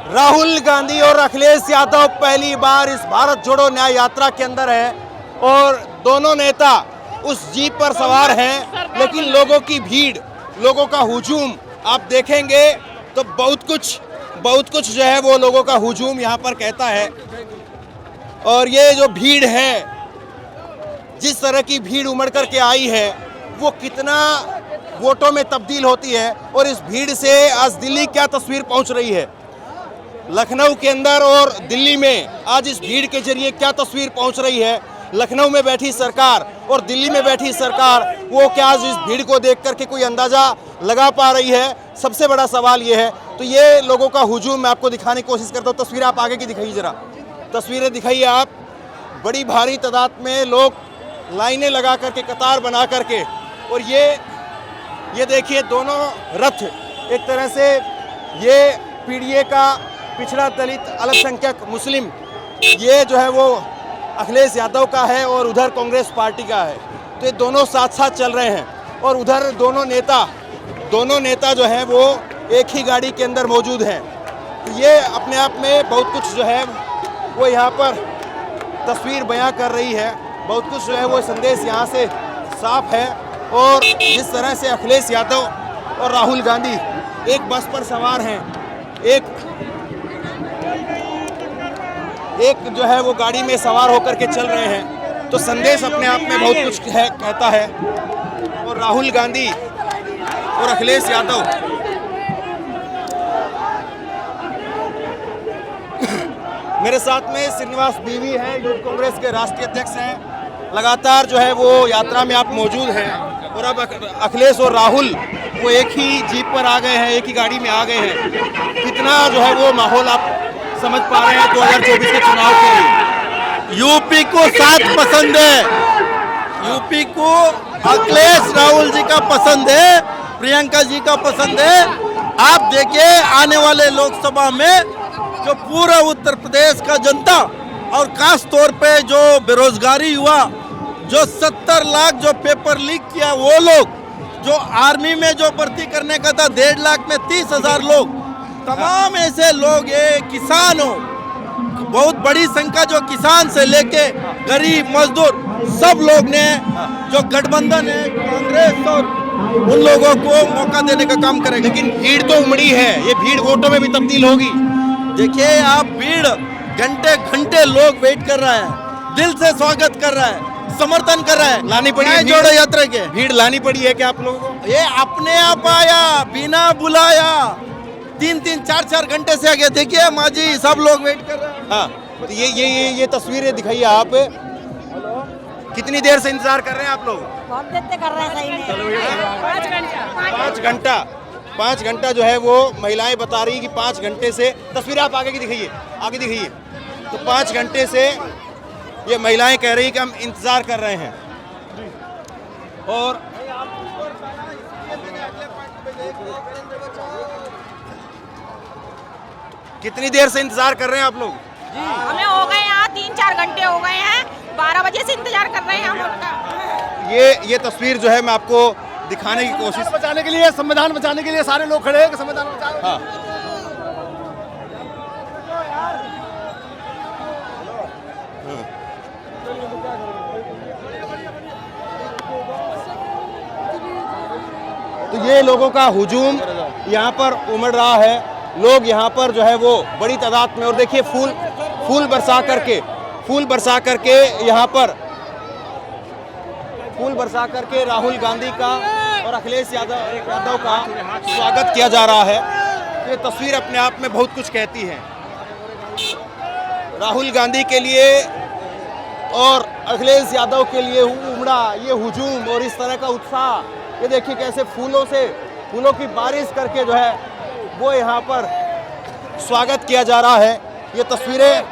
राहुल गांधी और अखिलेश यादव पहली बार इस भारत जोड़ो न्याय यात्रा के अंदर है और दोनों नेता उस जीप पर सवार हैं, लेकिन लोगों की भीड़, लोगों का हुजूम आप देखेंगे तो बहुत कुछ जो है वो लोगों का हुजूम यहाँ पर कहता है। और ये जो भीड़ है, जिस तरह की भीड़ उमड़ करके आई है, वो कितना वोटों में तब्दील होती है और इस भीड़ से आज दिल्ली क्या तस्वीर पहुंच रही है, लखनऊ के अंदर और दिल्ली में आज इस भीड़ के जरिए क्या तस्वीर पहुंच रही है। लखनऊ में बैठी सरकार और दिल्ली में बैठी सरकार, वो क्या आज इस भीड़ को देख करके कोई अंदाज़ा लगा पा रही है? सबसे बड़ा सवाल ये है। तो ये लोगों का हुजूम मैं आपको दिखाने की कोशिश करता हूँ। तस्वीर आप आगे की दिखाइए, ज़रा तस्वीरें दिखाइए आप। बड़ी भारी तादाद में लोग लाइनें लगा करके, कतार बना करके, और ये देखिए दोनों रथ एक तरह से, ये पीडीए का पिछड़ा दलित अल्पसंख्यक मुस्लिम, ये जो है वो अखिलेश यादव का है और उधर कांग्रेस पार्टी का है। तो ये दोनों साथ साथ चल रहे हैं और उधर दोनों नेता जो हैं वो एक ही गाड़ी के अंदर मौजूद हैं। तो ये अपने आप में बहुत कुछ जो है वो यहाँ पर तस्वीर बयां कर रही है। बहुत कुछ जो है वो संदेश यहाँ से साफ है। और जिस तरह से अखिलेश यादव और राहुल गांधी एक बस पर सवार हैं, एक जो है वो गाड़ी में सवार होकर के चल रहे हैं, तो संदेश अपने आप में बहुत कुछ कहता है। और राहुल गांधी और अखिलेश यादव मेरे साथ में श्रीनिवास बीवी हैं, यूथ कांग्रेस के राष्ट्रीय अध्यक्ष हैं। लगातार जो है वो यात्रा में आप मौजूद हैं और अब अखिलेश और राहुल वो एक ही जीप पर आ गए हैं, एक ही गाड़ी में आ गए हैं। कितना जो है वो माहौल आप समझ पा रहे हैं 2024 के चुनाव के लिए? यूपी को साथ पसंद है, यूपी को अखिलेश राहुल जी का पसंद है, प्रियंका जी का पसंद है। आप देखिए आने वाले लोकसभा में जो पूरा उत्तर प्रदेश का जनता और खास तौर पे जो बेरोजगारी हुआ, जो 70 लाख जो पेपर लीक किया वो लोग, जो आर्मी में जो भर्ती करने का था 1.5 लाख में 30,000 लोग, तमाम ऐसे लोग, ये किसान हो, बहुत बड़ी संख्या जो किसान से लेके गरीब मजदूर सब लोग ने, जो गठबंधन है कांग्रेस और उन लोगों को मौका देने का काम करेंगे। लेकिन भीड़ तो उमड़ी है, ये भीड़ वोटों में भी तब्दील होगी। देखिए आप, भीड़ घंटे घंटे लोग वेट कर रहा है, दिल से स्वागत कर रहा है, समर्थन कर रहा है। लानी पड़ी है जोड़ो यात्रा के, भीड़ लानी पड़ी है क्या आप लोगों को? ये अपने आप आया, बिना बुलाया, 3-3, 4-4 घंटे से आगे। देखिए माँ जी सब लोग वेट कर रहे हैं। हाँ, तो ये तस्वीरें दिखाइए आप। कितनी देर से इंतजार कर रहे हैं आप लोग? बहुत देर से कर रहे हैं, सही में 5 घंटा जो है वो महिलाएं बता रही कि 5 घंटे से। तस्वीर आप आगे की दिखाइए, आगे दिखाइए। तो 5 घंटे से ये महिलाएं कह रही कि हम इंतजार कर रहे हैं। और कितनी देर से इंतजार कर रहे हैं आप लोग? हमें हो गए यहाँ 3-4 घंटे हो गए हैं, 12 बजे से इंतजार कर रहे हैं हम उनका। ये तस्वीर जो है मैं आपको दिखाने की कोशिश, बचाने के लिए, संविधान बचाने के लिए सारे लोग खड़े हैं कि संविधान बचाओ। हाँ, तो ये लोगों का हुजूम यहाँ पर उमड़ रहा है। लोग यहाँ पर जो है वो बड़ी तादाद में, और देखिए फूल बरसा करके यहाँ पर फूल बरसा करके राहुल गांधी का और अखिलेश यादव का स्वागत किया जा रहा है। ये तस्वीर अपने आप में बहुत कुछ कहती है। राहुल गांधी के लिए और अखिलेश यादव के लिए उमड़ा ये हुजूम और इस तरह का उत्साह, ये देखिए कैसे फूलों की बारिश करके जो है वो यहाँ पर स्वागत किया जा रहा है। ये तस्वीरें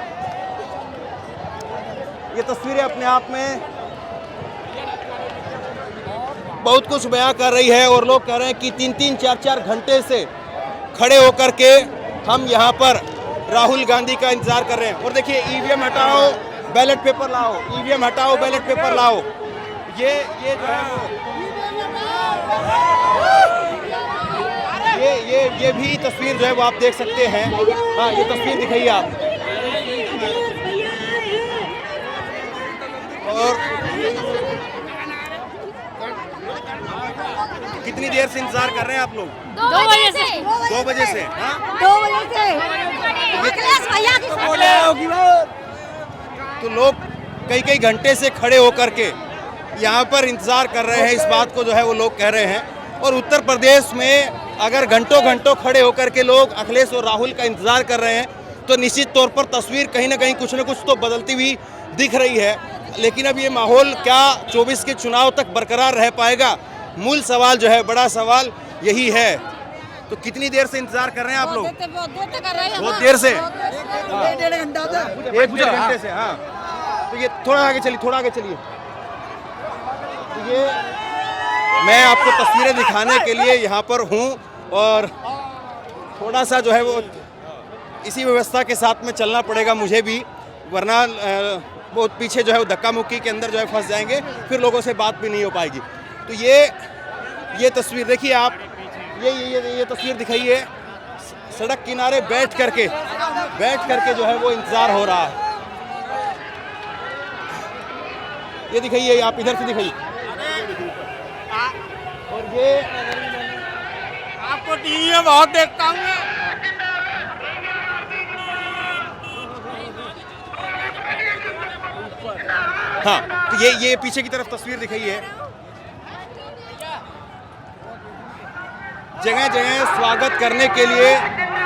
अपने आप में बहुत कुछ बयां कर रही है। और लोग कह रहे हैं कि 3-3, 4-4 घंटे से खड़े होकर के हम यहाँ पर राहुल गांधी का इंतजार कर रहे हैं। और देखिए ईवीएम हटाओ, बैलेट पेपर लाओ, ईवीएम हटाओ, बैलेट पेपर लाओ। ये जो है वो ये भी तस्वीर जो है वो आप देख सकते हैं। हाँ, ये तस्वीर दिखाइए आप। और कितनी देर से इंतजार कर रहे हैं आप लोग? 2 बजे से। 2 बजे से। हाँ, 2 बजे से अखिलेश भैया की तो लोग कई घंटे से खड़े होकर के यहाँ पर इंतजार कर रहे हैं, इस बात को जो है वो लोग कह रहे हैं। और उत्तर प्रदेश में अगर घंटों खड़े होकर के लोग अखिलेश और राहुल का इंतजार कर रहे हैं तो निश्चित तौर पर तस्वीर कहीं ना कहीं कुछ न कुछ तो बदलती हुई दिख रही है। लेकिन अब ये माहौल क्या 24 के चुनाव तक बरकरार रह पाएगा? मूल सवाल जो है, बड़ा सवाल यही है। तो कितनी देर से इंतजार कर रहे हैं आप लोग? बहुत देर से, 1-1.5 घंटे से। हाँ, तो ये थोड़ा आगे चलिए। तो ये मैं आपको तस्वीरें दिखाने के लिए यहाँ पर हूँ और थोड़ा सा जो है वो इसी व्यवस्था के साथ में चलना पड़ेगा मुझे भी, वरना बहुत पीछे जो है वो धक्का मुक्की के अंदर जो है फंस जाएंगे, फिर लोगों से बात भी नहीं हो पाएगी। तो ये तस्वीर देखिए आप, ये तस्वीर दिखाइए। सड़क किनारे बैठ करके जो है वो इंतजार हो रहा है। ये दिखाइए आप, इधर से दिखाइए। और ये आपको टीवी में बहुत देखता हूँ। हाँ, तो ये पीछे की तरफ तस्वीर दिखाइए। जगह जगह स्वागत करने के लिए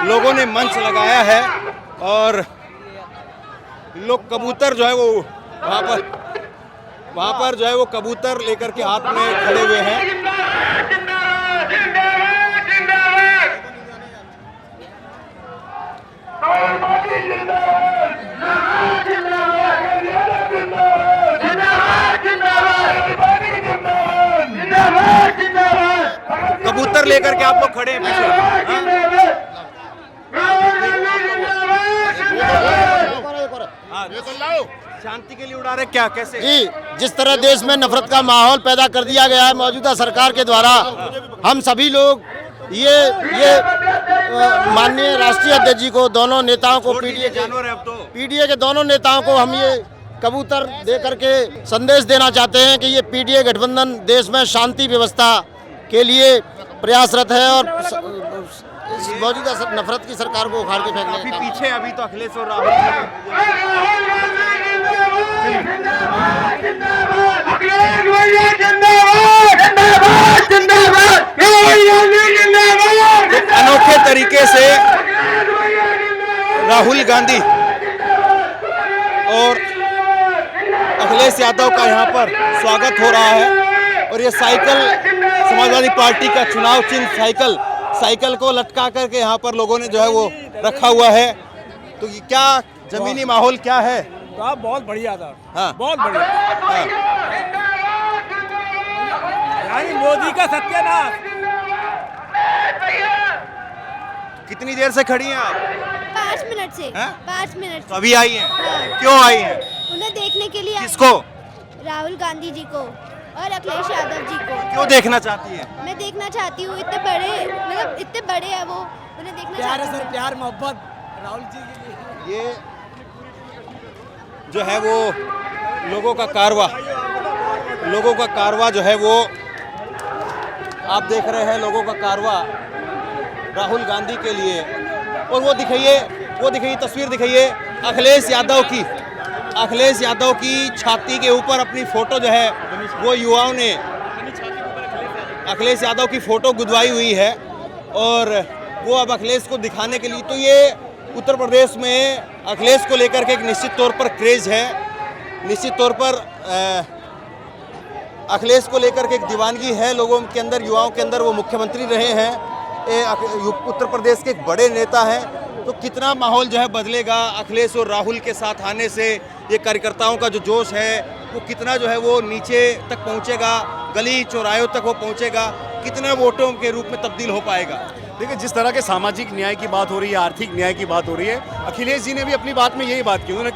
लोगों ने मंच लगाया है और लोग कबूतर जो है वो वहाँ पर जो है वो कबूतर लेकर के हाथ में खड़े हुए हैं। कबूतर लेकर के आप लोग खड़े हैं पीछे। शांति के लिए उड़ा रहे क्या, कैसे? जी, जिस तरह देश में नफरत का माहौल पैदा कर दिया गया है मौजूदा सरकार के द्वारा, हम सभी लोग ये माननीय राष्ट्रीय अध्यक्ष जी को, दोनों नेताओं को, पीडीए के दोनों नेताओं को हम ये कबूतर दे करके संदेश देना चाहते हैं कि ये पीडीए गठबंधन देश में शांति व्यवस्था के लिए प्रयासरत है और इस मौजूदा नफरत की सरकार को उखाड़ के फेंकने अभी पीछे अभी तो अखिलेश और राहुल अनोखे तरीके से राहुल गांधी और अखिलेश यादव का यहाँ पर स्वागत हो रहा है। और ये साइकिल, समाजवादी पार्टी का चुनाव चिन्ह साइकिल को लटका करके यहाँ पर लोगों ने जो है वो रखा हुआ है। तो ये क्या जमीनी माहौल क्या है? तो बहुत बढ़िया था। हाँ, बहुत बढ़िया। हाँ। यानी मोदी का सत्यानाश। कितनी देर से खड़ी हैं आप? 5 मिनट से। हाँ? 5 मिनट तो से। अभी आई हैं? हाँ। क्यों आई हैं? उन्हें देखने के लिए आई। किसको? राहुल गांधी जी को और अखिलेश यादव जी को। क्यों देखना चाहती हैं? मैं देखना चाहती हूँ, इतने बड़े हैं वो, उन्हें देखना चाहती हूँ। प्यार मोहब्बत राहुल जी के लिए। ये जो है वो लोगों का कारवां जो है वो आप देख रहे हैं, लोगों का कारवां राहुल गांधी के लिए। और वो दिखाइए तस्वीर दिखाइए अखिलेश यादव की छाती के ऊपर अपनी फोटो जो है वो युवाओं ने अखिलेश यादव की फोटो गुदवाई हुई है और वो अब अखिलेश को दिखाने के लिए। तो ये उत्तर प्रदेश में अखिलेश को लेकर के एक निश्चित तौर पर क्रेज है, निश्चित तौर पर अखिलेश को लेकर के एक दीवानगी है लोगों के अंदर, युवाओं के अंदर। वो मुख्यमंत्री रहे हैं, उत्तर प्रदेश के एक बड़े नेता हैं। तो कितना माहौल जो है बदलेगा अखिलेश और राहुल के साथ आने से? ये कार्यकर्ताओं का जो जोश है वो कितना जो है वो नीचे तक पहुंचेगा, गली चौराहों तक वो पहुंचेगा, कितना वोटों के रूप में तब्दील हो पाएगा? देखिए, जिस तरह के सामाजिक न्याय की बात हो रही है, आर्थिक न्याय की बात हो रही है, अखिलेश जी ने भी अपनी बात में यही बात की। उन्होंने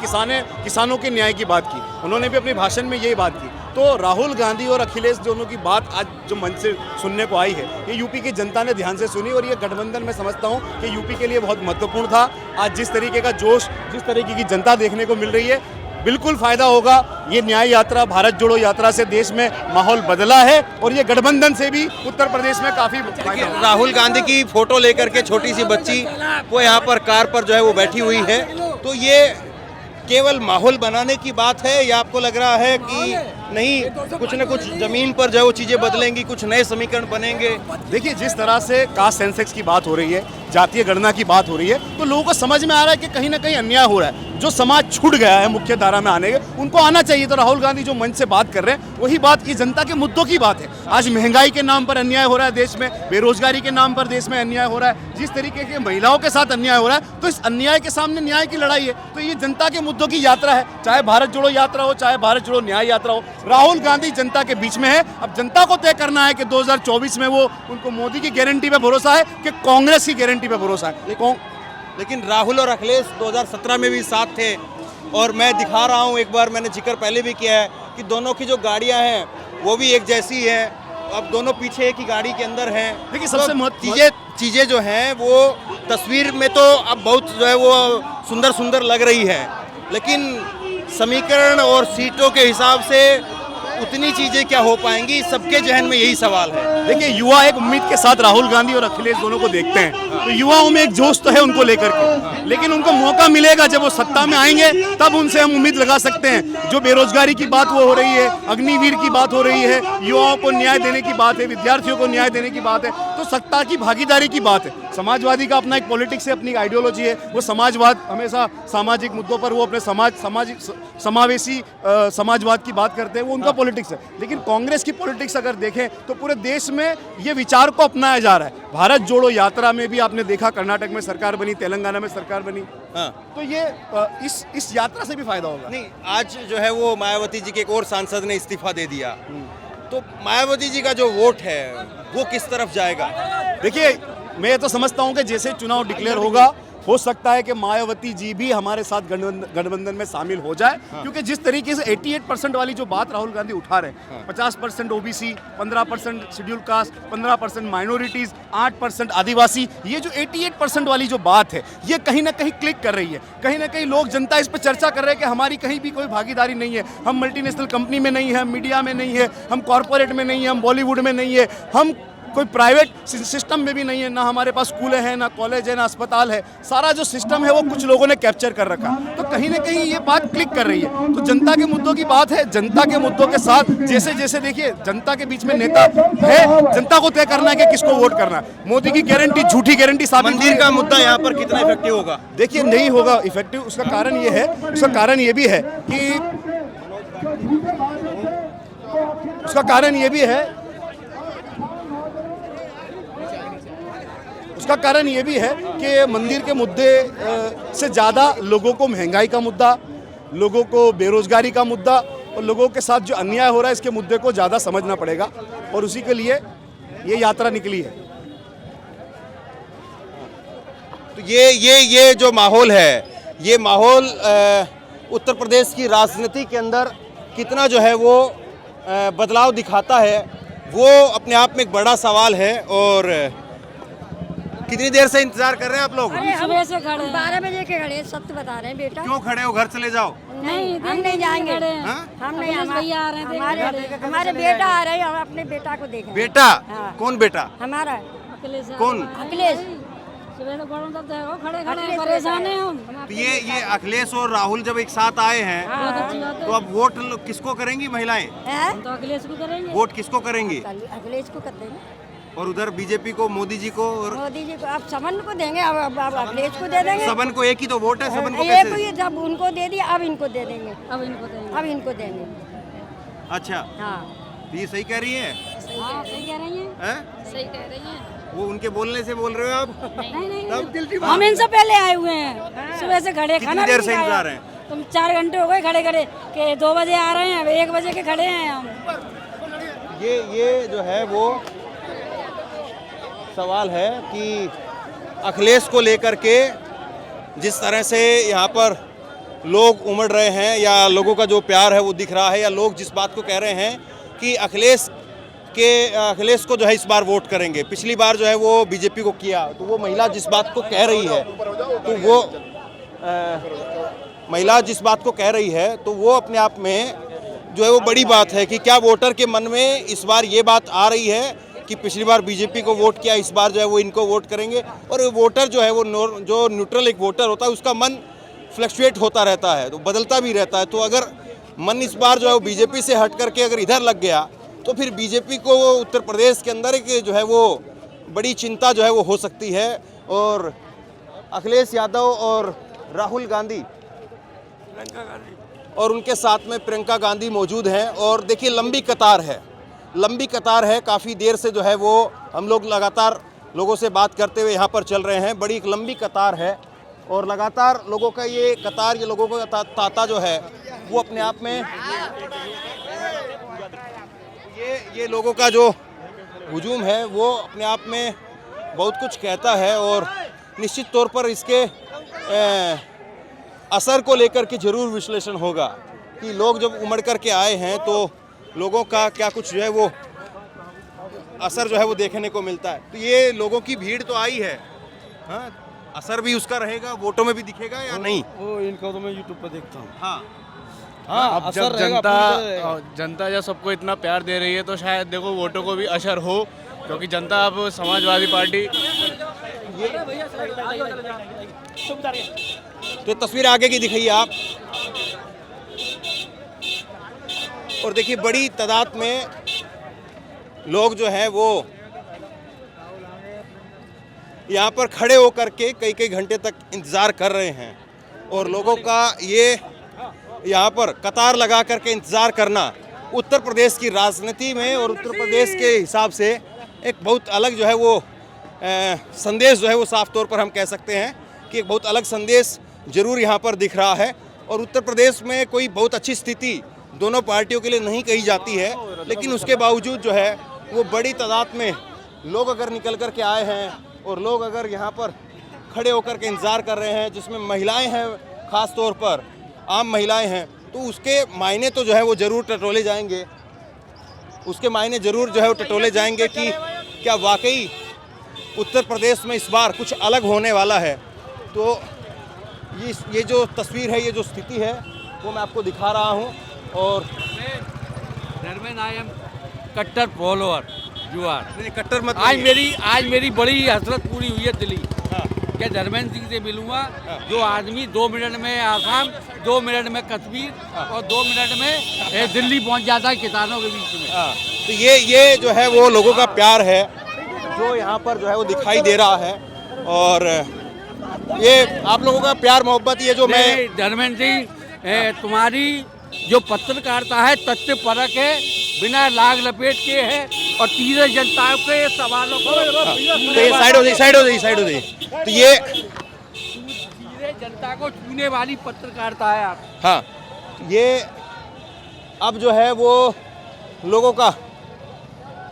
किसानों के न्याय की बात की, उन्होंने भी अपने भाषण में यही बात की। तो राहुल गांधी और अखिलेश दोनों की बात आज जो मंच से सुनने को आई है, ये यूपी की जनता ने ध्यान से सुनी और ये गठबंधन मैं समझता हूँ कि यूपी के लिए बहुत महत्वपूर्ण था। आज जिस तरीके का जोश, जिस तरीके की जनता देखने को मिल रही है, बिल्कुल फायदा होगा। ये न्याय यात्रा, भारत जोड़ो यात्रा से देश में माहौल बदला है और ये गठबंधन से भी उत्तर प्रदेश में काफी फायदा होगा। राहुल गांधी की फोटो लेकर के छोटी सी बच्ची वो यहाँ पर कार पर जो है वो बैठी हुई है, तो ये केवल माहौल बनाने की बात है या आपको लग रहा है कि नहीं कुछ न कुछ जमीन पर जो है वो चीजें बदलेंगी, कुछ नए समीकरण बनेंगे? देखिए, जिस तरह से कास्ट सेंसेक्स की बात हो रही है, जातीय गणना की बात हो रही है, तो लोगों को समझ में आ रहा है कि कहीं ना कहीं अन्याय हो रहा है। जो समाज छूट गया है मुख्य धारा में आने के, उनको आना चाहिए। तो राहुल गांधी जो मंच से बात कर रहे हैं, वही बात ये जनता के मुद्दों की बात है। आज महंगाई के नाम पर अन्याय हो रहा है देश में, बेरोजगारी के नाम पर देश में अन्याय हो रहा है, जिस तरीके के महिलाओं के साथ अन्याय हो रहा है, तो इस अन्याय के सामने न्याय की लड़ाई है। तो ये जनता के मुद्दों की यात्रा है, चाहे भारत जोड़ो यात्रा हो, चाहे भारत जोड़ो न्याय यात्रा हो। राहुल गांधी जनता के बीच में है। अब जनता को तय करना है कि 2024 में वो उनको मोदी की गारंटी पे भरोसा है कि कांग्रेस की गारंटी पे भरोसा है। लेकिन राहुल और अखिलेश 2017 में भी साथ थे और मैं दिखा रहा हूँ, एक बार मैंने जिक्र पहले भी किया है कि दोनों की जो गाड़ियाँ हैं वो भी एक जैसी है। अब दोनों पीछे एक ही गाड़ी के अंदर हैं। देखिए, सबसे चीज़ें जो हैं वो तस्वीर में तो अब बहुत जो है वो सुंदर सुंदर लग रही है, लेकिन समीकरण और सीटों के हिसाब से उतनी चीजें क्या हो पाएंगी, सबके जहन में यही सवाल है। देखिए, युवा एक उम्मीद के साथ राहुल गांधी और अखिलेश दोनों को देखते हैं, तो युवाओं में एक जोश तो है उनको लेकर के, लेकिन उनको मौका मिलेगा जब वो सत्ता में आएंगे, तब उनसे हम उम्मीद लगा सकते हैं। जो बेरोजगारी की बात वो हो रही है, अग्निवीर की बात हो रही है, युवाओं को न्याय देने की बात है, विद्यार्थियों को न्याय देने की बात है, तो सत्ता की भागीदारी की बात है। समाजवादी का अपना एक पॉलिटिक्स है, अपनी आइडियोलॉजी है। वो समाजवाद हमेशा सामाजिक मुद्दों पर वो अपने सामाजिक समावेशी समाजवाद की बात करते हैं, वो उनका पॉलिटिक्स है। लेकिन कांग्रेस की पॉलिटिक्स अगर देखें तो पूरे देश में ये विचार को अपनाया जा रहा है। भारत जोड़ो यात्रा में भी आपने देखा, कर्नाटक में सरकार बनी, तेलंगाना में सरकार बनी। तो ये इस यात्रा से भी फायदा होगा। नहीं, आज जो है वो मायावती जी के एक और सांसद ने इस्तीफा दे दिया, तो मायावती जी का जो वोट है वो किस तरफ जाएगा? देखिए, मैं तो समझता हूं कि जैसे चुनाव डिक्लेयर होगा, हो सकता है कि मायावती जी भी हमारे साथ गठबंधन में शामिल हो जाए। क्योंकि जिस तरीके से 88% वाली जो बात राहुल गांधी उठा रहे हैं, 50% ओबीसी, 15% शेड्यूल कास्ट, 15% माइनॉरिटीज, 8% आदिवासी, ये जो 88% वाली जो बात है, ये कहीं ना कहीं क्लिक कर रही है। कहीं ना कहीं लोग, जनता इस पर चर्चा कर रहे हैं कि हमारी कहीं भी कोई भागीदारी नहीं है, हम मल्टीनेशनल कंपनी में नहीं है, हम मीडिया में नहीं है, हम कॉरपोरेट में नहीं है, हम बॉलीवुड में नहीं है, हम कोई प्राइवेट सिस्टम में भी नहीं है, ना हमारे पास स्कूल है, ना कॉलेज है, ना अस्पताल है। सारा जो सिस्टम है वो कुछ लोगों ने कैप्चर कर रखा। तो कहीं ना कहीं ये बात क्लिक कर रही है। तो जनता के मुद्दों की बात है, जनता के मुद्दों के साथ जैसे जैसे देखिए, जनता के बीच में नेता है, जनता को तय करना है कि किसको वोट करना है। मोदी की गारंटी झूठी गारंटी साबित। मंदिर का मुद्दा यहाँ पर कितना इफेक्टिव होगा? देखिए, नहीं होगा इफेक्टिव। उसका कारण ये है, उसका कारण ये भी है कि मंदिर के मुद्दे से ज़्यादा लोगों को महंगाई का मुद्दा, लोगों को बेरोजगारी का मुद्दा और लोगों के साथ जो अन्याय हो रहा है, इसके मुद्दे को ज़्यादा समझना पड़ेगा और उसी के लिए ये यात्रा निकली है। तो ये जो माहौल है, ये माहौल उत्तर प्रदेश की राजनीति के अंदर कितना जो है वो बदलाव दिखाता है, वो अपने आप में एक बड़ा सवाल है। और कितनी देर से इंतजार कर रहे हैं आप लोग? सुबह से खड़े 12 बजे के खड़े, सत्य बता रहे हैं बेटा। क्यों खड़े हो? घर चले जाओ। नहीं, हम नहीं जाएंगे। हम नहीं, भैया आ रहे थे, हमारे बेटा आ रहे हैं, हम अपने बेटा को देखें। बेटा? कौन बेटा? हमारा कौन? अखिलेश। सुबह से गरम तक देखो, खड़े खड़े परेशान हैं हम। तो ये अखिलेश और राहुल जब एक साथ आए हैं, तो अब वोट किसको करेंगी महिलाएं? तो अखिलेश को करेंगे। वोट किसको करेंगी? अखिलेश को कर देंगे। और उधर बीजेपी को, मोदी जी को और मोदी जी को। अब सबन को देंगे, अब अखिलेश को दे देंगे। सबन को एक ही तो वोट है, सबन को एक कैसे? ही, जब उनको दे दिया, अब इनको दे देंगे। अब इनको देंगे। अच्छा, हाँ, तो ये सही कह रही है? सही कह रही हैं। सही कह रही हैं। वो उनके बोलने से बोल रहे हो आप? नहीं, हम इनसे पहले आए हुए हैं। सुबह से खड़े, खाना देर से इंतजार है? तुम 4 घंटे हो गए खड़े खड़े, के 2 बजे आ रहे हैं, अब 1 बजे के खड़े हैं हम। ये जो है वो सवाल है कि अखिलेश को लेकर के जिस तरह से यहाँ पर लोग उमड़ रहे हैं या लोगों का जो प्यार है वो दिख रहा है, या लोग जिस बात को कह रहे हैं कि अखिलेश को जो है इस बार वोट करेंगे। पिछली बार जो है वो बीजेपी को किया, तो वो महिला जिस बात को कह रही है तो वो महिला जिस बात को कह रही है तो वो अपने आप में जो है वो बड़ी बात है कि क्या वोटर के मन में इस बार ये बात आ रही है कि पिछली बार बीजेपी को वोट किया, इस बार जो है वो इनको वोट करेंगे। और वोटर जो है वो जो न्यूट्रल एक वोटर होता है उसका मन फ्लक्चुएट होता रहता है, तो बदलता भी रहता है। तो अगर मन इस बार जो है वो बीजेपी से हट करके अगर इधर लग गया तो फिर बीजेपी को उत्तर प्रदेश के अंदर एक जो है वो बड़ी चिंता जो है वो हो सकती है। और अखिलेश यादव और राहुल गांधी और उनके साथ में प्रियंका गांधी मौजूद हैं। और देखिए लंबी कतार है, काफ़ी देर से जो है वो हम लोग लगातार लोगों से बात करते हुए यहाँ पर चल रहे हैं। बड़ी एक लंबी कतार है और लगातार लोगों का ये कतार, ये लोगों का तांता जो है वो अपने आप में ये लोगों का जो हुजूम है वो अपने आप में बहुत कुछ कहता है। और निश्चित तौर पर इसके असर को लेकर के जरूर विश्लेषण होगा कि लोग जब उमड़ कर के आए हैं तो लोगों का क्या कुछ जो है वो असर जो है वो देखने को मिलता है। तो ये लोगों की भीड़ तो आई है, हाँ, असर भी उसका रहेगा, वोटों में भी दिखेगा या नहीं? वो इनको तो मैं यूट्यूब पर देखता हूँ। हाँ, अब जब जनता जब सबको इतना प्यार दे रही है तो शायद देखो वोटों को भी असर हो, क्योंकि जनता अब समाजवादी पार्टी तो तस्वीर आगे की दिखाइए आप। और देखिए बड़ी तादाद में लोग जो है वो यहाँ पर खड़े होकर के कई घंटे तक इंतज़ार कर रहे हैं। और लोगों का ये यहाँ पर कतार लगा करके इंतज़ार करना उत्तर प्रदेश की राजनीति में और उत्तर प्रदेश के हिसाब से एक बहुत अलग जो है वो संदेश जो है वो साफ तौर पर हम कह सकते हैं कि एक बहुत अलग संदेश जरूर यहाँ पर दिख रहा है। और उत्तर प्रदेश में कोई बहुत अच्छी स्थिति दोनों पार्टियों के लिए नहीं कही जाती है, लेकिन उसके बावजूद जो है वो बड़ी तादाद में लोग अगर निकल कर के आए हैं और लोग अगर यहाँ पर खड़े होकर के इंतज़ार कर रहे हैं, जिसमें महिलाएं हैं, ख़ास तौर पर आम महिलाएं हैं, तो उसके मायने तो जो है वो ज़रूर टटोले जाएंगे, उसके मायने ज़रूर जो है वो टटोले जाएंगे कि क्या वाकई उत्तर प्रदेश में इस बार कुछ अलग होने वाला है। तो ये जो तस्वीर है, ये जो स्थिति है वो मैं आपको दिखा रहा हूँ। और आई एम कट्टर फॉलोअर, यू आर कट्टर मत। आज मेरी बड़ी हसरत पूरी हुई है दिल्ली क्या धर्मेंद्र सिंह से मिलूंगा, जो आदमी 2 मिनट में आसाम, 2 मिनट में कश्मीर और 2 मिनट में दिल्ली पहुंच जाता है किसानों के बीच में। तो ये जो है वो लोगों का प्यार है जो यहाँ पर जो है वो दिखाई दे रहा है। और ये आप लोगों का प्यार मोहब्बत, ये जो मैं धर्मेंद्र सिंह तुम्हारी जो पत्रकारिता है तथ्य परक है, बिना लाग लपेट के है और तीसरे जनता के सवालों को साइड हो जाइए। तो ये सीधे जनता को छूने वाली पत्रकारिता है आप। हाँ, ये अब जो है वो लोगों का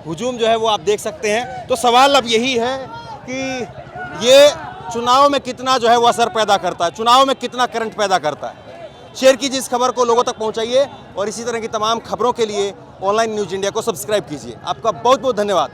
हुजूम जो है वो आप देख सकते हैं। तो सवाल अब यही है कि ये चुनाव में कितना जो है वो असर पैदा करता है, चुनाव में कितना करंट पैदा करता है। शेयर कीजिए इस खबर को, लोगों तक पहुंचाइए और इसी तरह की तमाम खबरों के लिए ऑनलाइन न्यूज़ इंडिया को सब्सक्राइब कीजिए। आपका बहुत बहुत धन्यवाद।